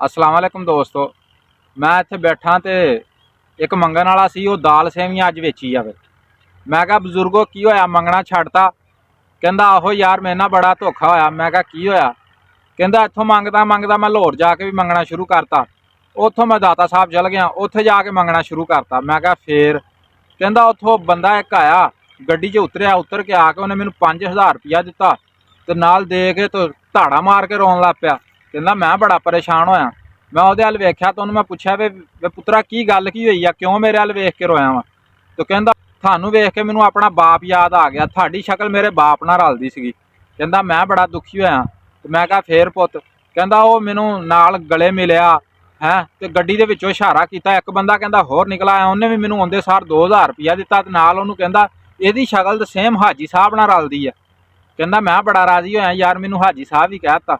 अस्सलाम वालेकुम दोस्तों, मैं इत्थे बैठा तो एक मंगन वाला सी, वो दाल सेवियां अज वेची जावे। मैं कहा बजुर्गो की होया, मंगना छड्डता? कहंदा आहो यार मेरे नाल बड़ा धोखा होया। मैं कहा की होया? कहंदा इत्थों मंगदा मंगदा मैं लाहौर जाके भी मंगना शुरू करता, उत्थों मैं दाता साहब चल गया, उत्थे जाके मंगना शुरू करता। मैं कहा फिर? कहंदा उत्थों बंदा एक आया, गड्डी च उतरिया, उतर के आके उन्हें मैनू 5000 रुपया दिता ते नाल दे के तो धाड़ा मार के रोन लग पिया। कहंदा मैं बड़ा परेशान होया। मैं उहदे हल वेख्या तो उन्होंने मैं पुछया वे पुत्रा की गल की हुई आ, क्यों मेरे हल वेख के रोया वा? तो कहंदा थानू वेख के मैनू अपना बाप याद आ गया, थाडी शक्ल मेरे बाप नाल रलदी सीगी। कहंदा मैं बड़ा दुखी होया। ते मैं कहा फिर पुत? कहंदा वो मैनू नाल गले मिलिया है ते गड्डी दे विचों इशारा कीता, एक बंदा कहंदा होर निकला आया, उन्हें भी मैनू आउंदे सार 2000 रुपया दिता ते नाल उहनू कहंदा इहदी शक्ल तो सेम हाजी साहब नाल रलदी है। कहंदा मैं बड़ा राजी होया यार, मैनू हाजी साहब ही कहता।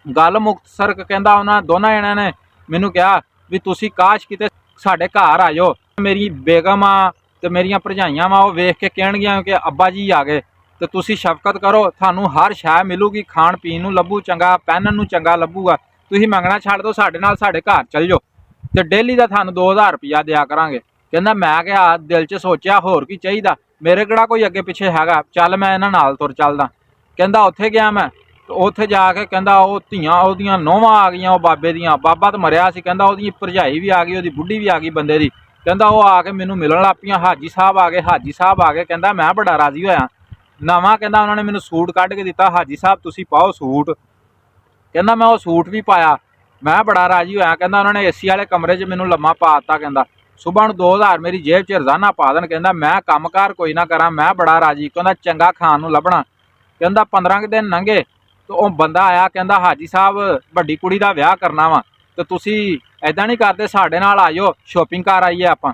गल मुक्तसर कहंदा उन्हां दोनों जणियां ने मैनू कहा भी तुसी काश किते साडे घर आ जाओ, मेरी बेगम आ ते मेरियां भरजाइयां वा, वो वेख के कहणगियां कि अब्बा जी आ गए, तो तुसी शफकत करो, थानू हर शै मिलूगी, खाण पीण नू लभू चंगा, पहनण नू चंगा लभूगा, तुसी मंगना छड्ड दो, साडे नाल साडे घर चल जाओ ते डेली दा थानू 2000 रुपया दिया करांगे। कहंदा मैं क्या दिल च सोचिया होर की चाहीदा, मेरे किहड़ा कोई अगे पिछे हैगा, चल मैं इन्हां नाल तुर चलदा। कहंदा उत्थे गया मैं, उत्थे जाके कहंदा वो धियां ओहदियां नौवां आ गईयां, बाबे दियां, बाबा तो मरिया सी, कहंदा ओहदी भरजाई भी आ गई, ओहदी बुढ़ी भी आ गई बंदे दी। कहंदा वो आके मैनू मिलण लग पियां, हाजी साहब आ गए, हाजी साहब आ गए। कहंदा मैं बड़ा राजी होया। नवां कहंदा उन्होंने मैनू सूट कढ के दिता, हाजी साहब तुसी पाओ सूट। कहंदा मैं वो सूट भी पाया, मैं बड़ा राजी होया। कहंदा उन्होंने एसी वाले कमरे च मैनू लम्मा पा दिता, कहंदा सुबह नूं 2000 मेरी जेब च रोजाना पा देन, कहंदा मैं काम कार कोई ना करा, मैं बड़ा राजी। कहंदा चंगा खाण नूं लभणा। कहंदा 15 दिन लंघे तो वह बंदा आया, कहंदा हाजी साहब वड्डी कुड़ी दा विआह करना वा, तो तुसी ऐदां नहीं करदे, साडे नाल आ जाओ, शॉपिंग कर आईए आपां।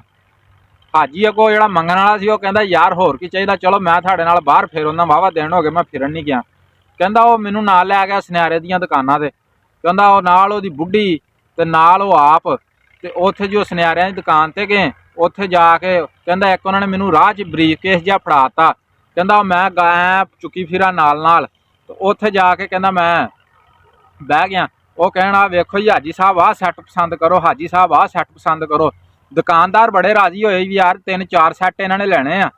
हाजी अगों जिहड़ा मंगण वाला सी, ओह कहंदा यार होर की चाहीदा, चलो मैं तुहाडे नाल बाहर फिर आउंदा, वाहवा दिन हो गए मैं फिरन नहीं गया। कहंदा वो मैनू नाल लै गया सुनैरे दीयां दुकानां ते, कहंदा वो नाल ओहदी बुढ़ी ते नाल वो आप, ते उत्थे जो सुनैरियां दी दुकान ते गए, उत्थे जाके कहंदा एक उन्होंने मैनू राह च ब्रीफ केस जिहा फड़ाता। कहंदा मैं गाय चुकी फिरा नाल नाल, तो उत्थे जाके कहंदा मैं बह गया। वो कहना वेखो जी हाजी साहब आह सैट पसंद करो, हाजी साहब आह सैट पसंद करो। दुकानदार बड़े राजी होए भी यार 3-4 सैट इन्हां ने लैणे आ,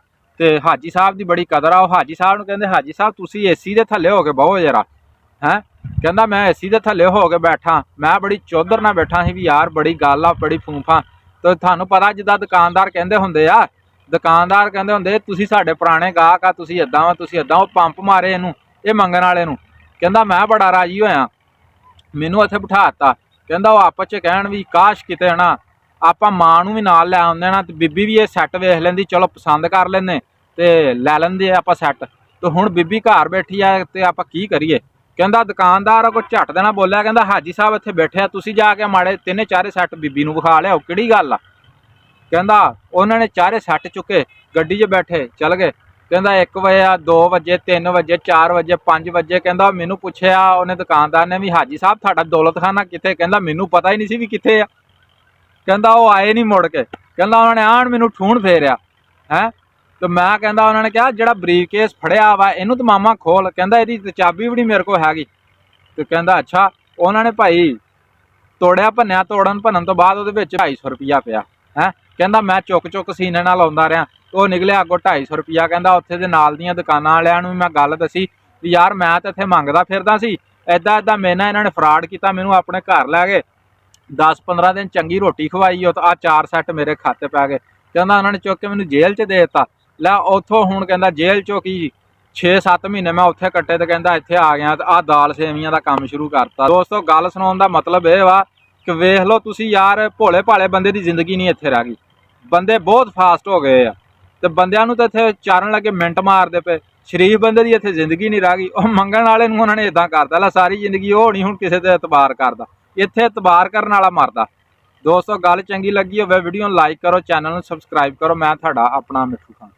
ते हाजी साहब की बड़ी कदर आ। हाजी साहब नूं कहंदे हाजी साहब तुसी एसी दे थल्ले हो के बहो जरा हैं। कहंदा मैं एसी दे थल्ले हो के बैठा, मैं बड़ी चौधर नाल बैठा सी भी यार बड़ी गल आ, बड़ी फूफा। तो थानू पता जिद्दां दुकानदार कहंदे हुंदे आ, दुकानदार कहंदे हुंदे तुसी साडे पुराने गाहक आ, तुसी इदां वा तुसी इदां। वो पंप मारे इहनूं ये मंगण वाले नूं। कहंदा मैं बड़ा राजी होया, मैनू इत्थे बिठा दिता। कहंदा वो आपस च कहण भी काश किते ना आपां मां नूं भी नाल लै आउंदे ना, ते बीबी भी ये सैट वेख लैंदी, चलो पसंद कर लैंदे ते लै लैंदे आपां सैट। तो हुण बीबी घर बैठी आ ते आपां की करिए? कहंदा दुकानदार अगों झट देना बोलिया, कहंदा हाजी साहब इत्थे बैठे आ, तुसी जाके माड़े 3-4 सैट बीबी नूं विखा लिआओ, किहड़ी गल आ? कहंदा उन्होंने 4 सैट चुके, गड्डी च बैठे चल गए। कहंदा 1 वजे 2 वजे 3 वजे 4 वजे 5 वजे। कहंदा मैनू पुछया उन्हें दुकानदार ने भी हाजी साहब तुहाडा दौलत खाना कित्थे? कहंदा मैनू पता ही नहीं सी भी कित्थे आ। कहंदा वो आए नहीं मुड़ के। कहंदा उन्होंने आण मैनू ठूण फेरिया है। तो मैं कहंदा उन्होंने कहा जिहड़ा ब्रीफ केस फड़िया वा इनू तो मामा खोल, कहंदा इहदी ते चाबी भी नहीं मेरे को हैगी। तो कहंदा अच्छा। उन्होंने भाई तोड़िया भन्निया, तोड़न भन्नण तो बाद उहदे विच 250 रुपया पिया है। कहंदा मैं चुक सीने नाल आउंदा रहा, तो निकलिया अगों 250 रुपया। कहंदा उत्थे दे नाल दीयां दुकानां वालियां नूं मैं गल दसी भी यार मैं तो इत्थे मंगदा फिरदा सी, ऐदां ऐदां मेरे नाल इन्हां ने फ्रॉड कीता, मैनू अपने घर लै गए, 10-15 दिन चंगी रोटी खवाई, तो आ 4 सैट मेरे खाते पै गए। कहंदा उन्होंने चुक के मैनू जेल च दे दित्ता। लै उत्थों हुण कहंदा जेल चों की 6-7 महीने मैं उत्थे कट्टे, तो कहंदा इत्थे आ गया ते आ दाल सेवियां दा काम शुरू करता। दोस्तों गल सुनाउण दा मतलब ये वा कि वेख लो तुसी यार भोले भाले बंदे दी जिंदगी नहीं इत्थे रह गई, बंदे बहुत फास्ट हो गए आ, ते बंदियां नूं तां इत्थे चारण लगे मिंट मारदे पे, शरीफ बंदे दी इत्थे जिंदगी नहीं रह गई। ओह मंगण वाले नूं उन्हां ने इदां करदा, लै सारी जिंदगी ओह नहीं हुण किसे ते एतबार करदा, इत्थे एतबार करन वाला मरदा। दोस्तों गल चंगी लगी होवे वीडियो नूं लाइक करो, चैनल नूं सबसक्राइब करो। मैं तुहाडा अपना मिठू खान।